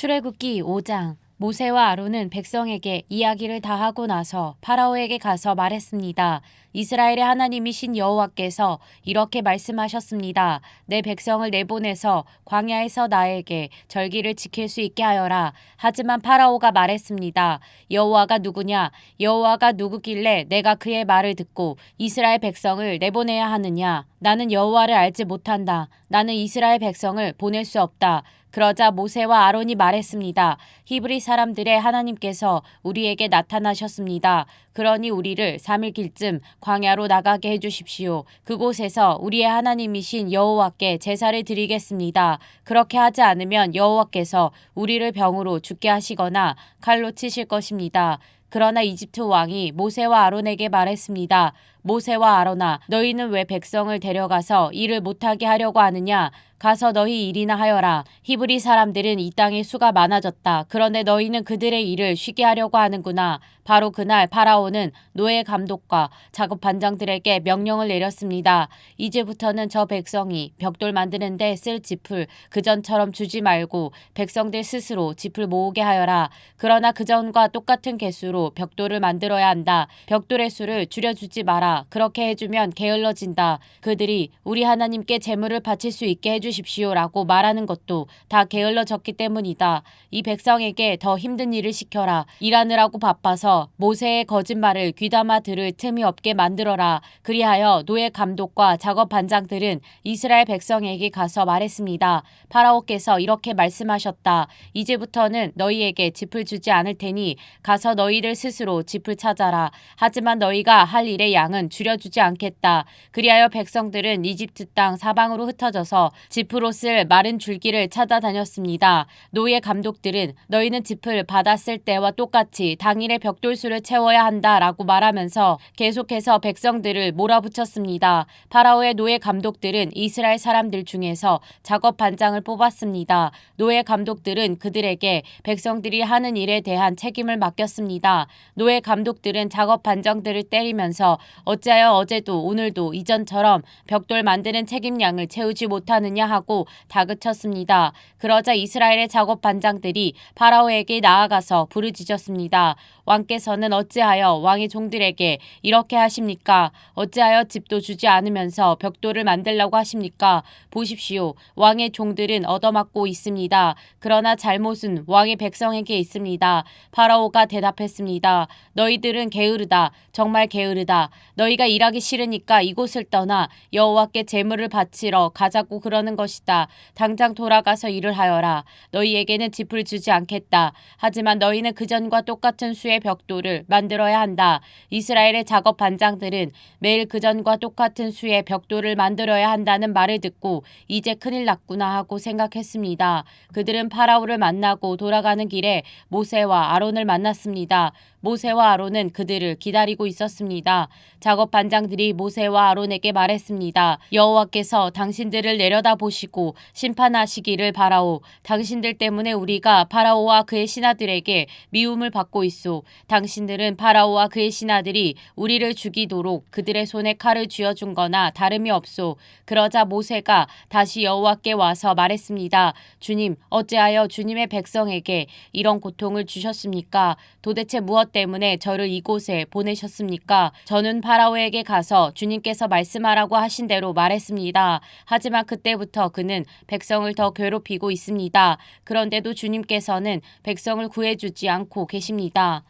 출애굽기 5장. 모세와 아론은 백성에게 이야기를 다 하고 나서 파라오에게 가서 말했습니다. 이스라엘의 하나님이신 여호와께서 이렇게 말씀하셨습니다. 내 백성을 내보내서 광야에서 나에게 절기를 지킬 수 있게 하여라. 하지만 파라오가 말했습니다. 여호와가 누구냐? 여호와가 누구길래 내가 그의 말을 듣고 이스라엘 백성을 내보내야 하느냐? 나는 여호와를 알지 못한다. 나는 이스라엘 백성을 보낼 수 없다. 그러자 모세와 아론이 말했습니다. 히브리 사람들의 하나님께서 우리에게 나타나셨습니다. 그러니 우리를 3일 길쯤 광야로 나가게 해주십시오. 그곳에서 우리의 하나님이신 여호와께 제사를 드리겠습니다. 그렇게 하지 않으면 여호와께서 우리를 병으로 죽게 하시거나 칼로 치실 것입니다. 그러나 이집트 왕이 모세와 아론에게 말했습니다. 모세와 아론아, 너희는 왜 백성을 데려가서 일을 못하게 하려고 하느냐? 가서 너희 일이나 하여라. 히브리 사람들은 이 땅에 수가 많아졌다. 그런데 너희는 그들의 일을 쉬게 하려고 하는구나. 바로 그날 파라오는 노예 감독과 작업 반장들에게 명령을 내렸습니다. 이제부터는 저 백성이 벽돌 만드는데 쓸 짚을 그전처럼 주지 말고 백성들 스스로 짚을 모으게 하여라. 그러나 그전과 똑같은 개수로 벽돌을 만들어야 한다. 벽돌의 수를 줄여주지 마라. 그렇게 해주면 게을러진다. 그들이 우리 하나님께 제물을 바칠 수 있게 해주십시오라고 말하는 것도 다 게을러졌기 때문이다. 이 백성에게 더 힘든 일을 시켜라. 일하느라고 바빠서 모세의 거짓말을 귀담아 들을 틈이 없게 만들어라. 그리하여 노예 감독과 작업 반장들은 이스라엘 백성에게 가서 말했습니다. 파라오께서 이렇게 말씀하셨다. 이제부터는 너희에게 짚을 주지 않을 테니 가서 너희들 스스로 짚을 찾아라. 하지만 너희가 할 일의 양은 줄여주지 않겠다. 그리하여 백성들은 이집트 땅 사방으로 흩어져서 짚으로 쓸 마른 줄기를 찾아다녔습니다. 노예 감독들은 너희는 짚을 받았을 때와 똑같이 당일의 벽돌수를 채워야 한다라고 말하면서 계속해서 백성들을 몰아붙였습니다. 파라오의 노예 감독들은 이스라엘 사람들 중에서 작업 반장을 뽑았습니다. 노예 감독들은 그들에게 백성들이 하는 일에 대한 책임을 맡겼습니다. 노예 감독들은 작업 반장들을 때리면서 어찌하여 어제도 오늘도 이전처럼 벽돌 만드는 책임량을 채우지 못하느냐 하고 다그쳤습니다. 그러자 이스라엘의 작업 반장들이 파라오에게 나아가서 부르짖었습니다. 왕께서는 어찌하여 왕의 종들에게 이렇게 하십니까? 어찌하여 짚도 주지 않으면서 벽돌을 만들라고 하십니까? 보십시오. 왕의 종들은 얻어맞고 있습니다. 그러나 잘못은 왕의 백성에게 있습니다. 파라오가 대답했습니다. 너희들은 게으르다. 정말 게으르다. 너희가 일하기 싫으니까 이곳을 떠나 여호와께 제물을 바치러 가자고 그러는 것이다. 당장 돌아가서 일을 하여라. 너희에게는 짚을 주지 않겠다. 하지만 너희는 그전과 똑같은 수의 벽돌을 만들어야 한다. 이스라엘의 작업 반장들은 매일 그전과 똑같은 수의 벽돌을 만들어야 한다는 말을 듣고 이제 큰일 났구나 하고 생각했습니다. 그들은 파라오를 만나고 돌아가는 길에 모세와 아론을 만났습니다. 모세와 아론은 그들을 기다리고 있었습니다. 작업 반장들이 모세와 아론에게 말했습니다. 여호와께서 당신들을 내려다보시고 심판하시기를 바라오. 당신들 때문에 우리가 파라오와 그의 신하들에게 미움을 받고 있소. 당신들은 파라오와 그의 신하들이 우리를 죽이도록 그들의 손에 칼을 쥐어준 거나 다름이 없소. 그러자 모세가 다시 여호와께 와서 말했습니다. 주님, 어찌하여 주님의 백성에게 이런 고통을 주셨습니까? 도대체 무엇 때문에 저를 이곳에 보내셨습니까? 저는 파라오에게 가서 주님께서 말씀하라고 하신 대로 말했습니다. 하지만 그때부터 그는 백성을 더 괴롭히고 있습니다. 그런데도 주님께서는 백성을 구해주지 않고 계십니다.